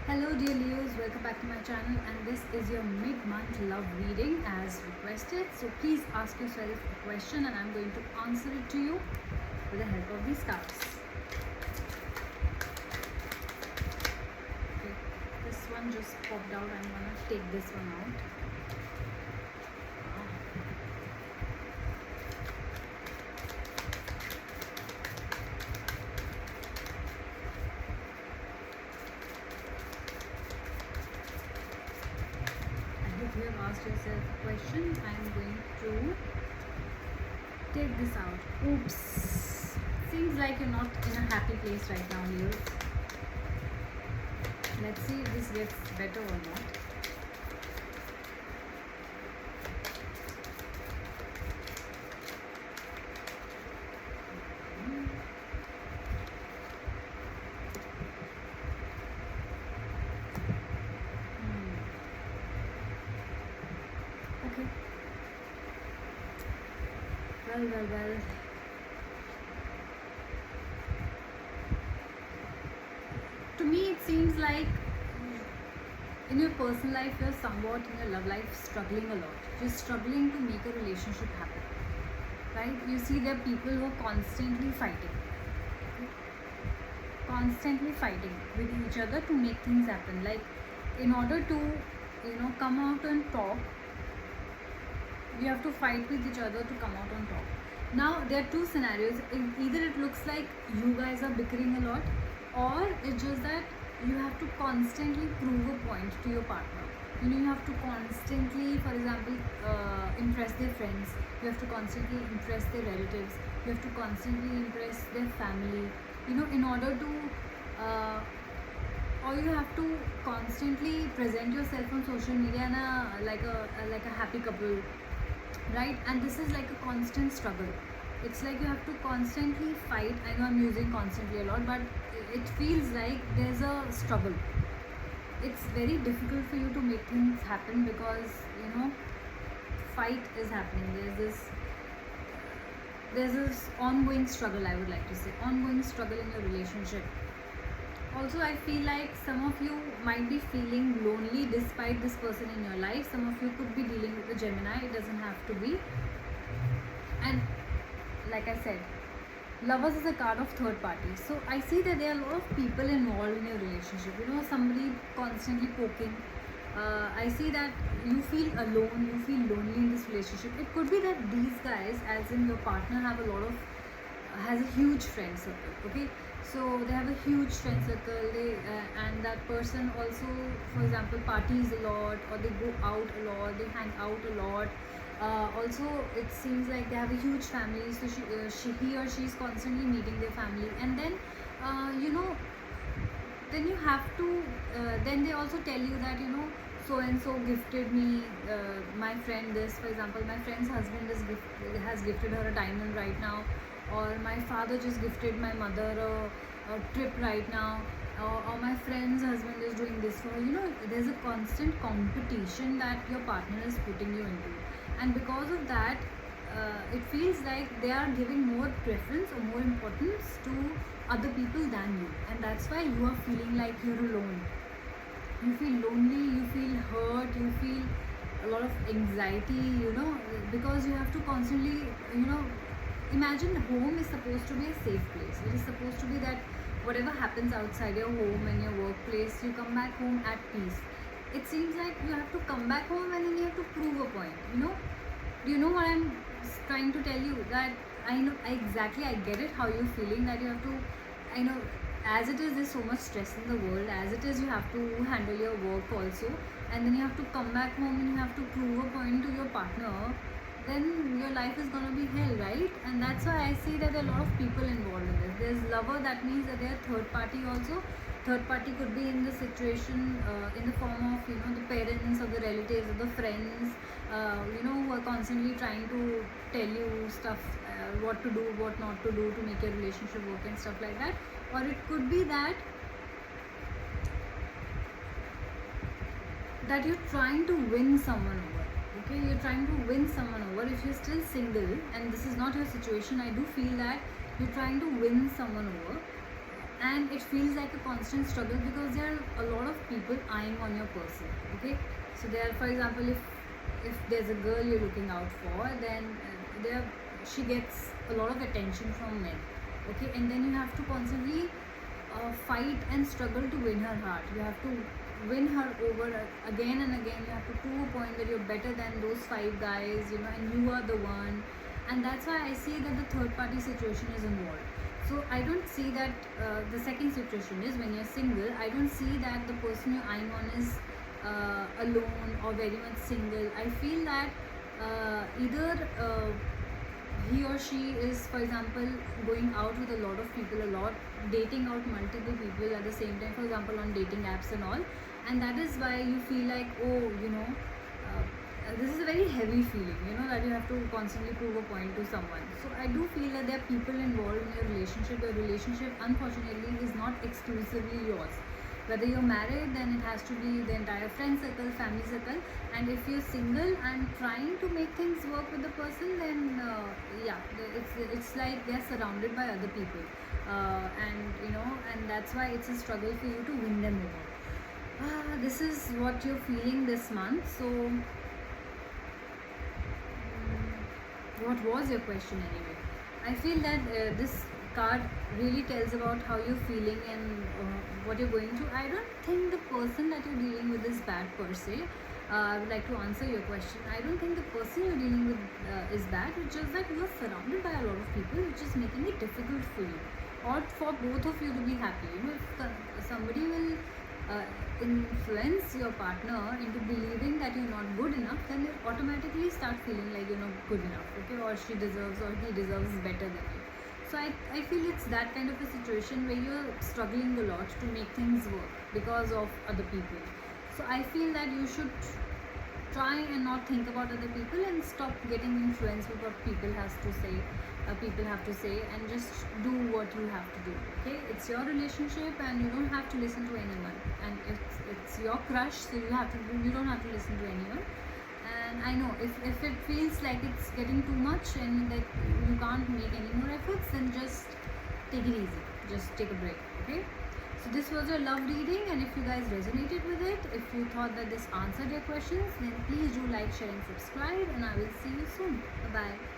Hello dear Leos, welcome back to my channel, and this is your mid-month love reading as requested. So please ask yourself a question and I'm going to answer it to you with the help of these cards. Okay, this one just popped out. I'm gonna take this one out. If you have asked yourself a question, I'm going to take this out. Oops. Seems like you're not in a happy place right now, Leos. Let's see if this gets better or not. Okay. Well. To me, it seems like in your personal life, you're somewhat in your love life struggling a lot. You're struggling to make a relationship happen, right? You see there are people who are constantly fighting with each other to make things happen. Like, in order to, come out on top, you have to fight with each other to come out on top. Now, there are two scenarios. Either it looks like you guys are bickering a lot, or it's just that you have to constantly prove a point to your partner. You have to constantly, for example, impress their friends. You have to constantly impress their relatives. You have to constantly impress their family. In order to, or you have to constantly present yourself on social media and like a happy couple, right? And this is like a constant struggle. It's like you have to constantly fight. I know I'm using constantly a lot, but it feels like there's a struggle. It's very difficult for you to make things happen because fight is happening. There's this ongoing struggle, I would like to say, ongoing struggle in your relationship. Also, I feel like some of you might be feeling lonely despite this person in your life. Some of you could be dealing with a Gemini. It doesn't have to be. And like I said, Lovers is a card of third party. So I see that there are a lot of people involved in your relationship. Somebody constantly poking. I see that you feel alone, you feel lonely in this relationship. It could be that these guys, as in your partner, has a huge friend circle. Okay, so they have a huge friend circle. And that person also, for example, parties a lot, or they go out a lot, they hang out a lot. Also, it seems like they have a huge family, so he or she is constantly meeting their family, and then then you have to then they also tell you that so and so gifted me, my friend this, for example, my friend's husband has gifted her a diamond right now, or my father just gifted my mother a trip right now, or my friend's husband is doing this for her. There's a constant competition that your partner is putting you into, and because of that, it feels like they are giving more preference or more importance to other people than you, and that's why you are feeling like you're alone. You feel lonely, you feel hurt, you feel a lot of anxiety, because you have to constantly, imagine home is supposed to be a safe place. It is supposed to be that whatever happens outside your home and your workplace, you come back home at peace. It seems like you have to come back home and then you have to prove a point. Do you know what I'm trying to tell you? That I know exactly, I get it, how you're feeling, that you have to, as it is, there's so much stress in the world. As it is, you have to handle your work also, and then you have to come back home and you have to prove a point to your partner. Then your life is gonna be hell, right? And that's why I see that there are a lot of people involved in this. There's lover, that means that there are third party also. Third party could be in the situation in the form of the parents or the relatives or the friends, who are constantly trying to tell you stuff, what to do, what not to do to make your relationship work and stuff like that. Or it could be that you're trying to win someone over. Okay, you're trying to win someone over. If you're still single and this is not your situation, I do feel that you're trying to win someone over. and it feels like a constant struggle because there are a lot of people eyeing on your person. Okay, so there, for example, if there's a girl you're looking out for, then there she gets a lot of attention from men. Okay, and then you have to constantly fight and struggle to win her heart. You have to win her over again and again. You have to prove a point that you're better than those 5 guys, you know, and you are the one. And that's why I see that the third party situation is involved. So I don't see that the second situation is when you're single. I don't see that the person you're eyeing on is alone or very much single. I feel that either he or she is, for example, going out with a lot of people a lot, dating out multiple people at the same time, for example on dating apps and all, and that is why you feel like, oh, you know, this is a very heavy feeling, you know, that you have to constantly prove a point to someone. So I do feel that there are people involved in your relationship. Your relationship, unfortunately, is not exclusively yours. Whether you're married, then it has to be the entire friend circle, family circle. And if you're single and trying to make things work with the person, then yeah, it's like they're surrounded by other people, and you know, and that's why it's a struggle for you to win them over. This is what you're feeling this month. So what was your question anyway? I feel that this card really tells about how you're feeling and what you're going through. I don't think the person that you're dealing with is bad per se. I would like to answer your question. I don't think the person you're dealing with is bad. It's just that you are surrounded by a lot of people, which is making it difficult for you, or for both of you to be happy. You know, if somebody will influence your partner into believing that you're not good enough, then you automatically start feeling like you're not good enough. Okay, or she deserves or he deserves better than you. So I feel it's that kind of a situation where you're struggling a lot to make things work because of other people. So I feel that you should try and not think about other people and stop getting influenced with what people have to say, and just do what you have to do. Okay, it's your relationship and you don't have to listen to anyone, and it's your crush, so you don't have to listen to anyone. And I know if it feels like it's getting too much and like you can't make any more efforts, then just take it easy, just take a break. Okay, so this was your love reading, and if you guys resonated with it, if you thought that this answered your questions, then please do like, share and subscribe, and I will see you soon. Bye bye.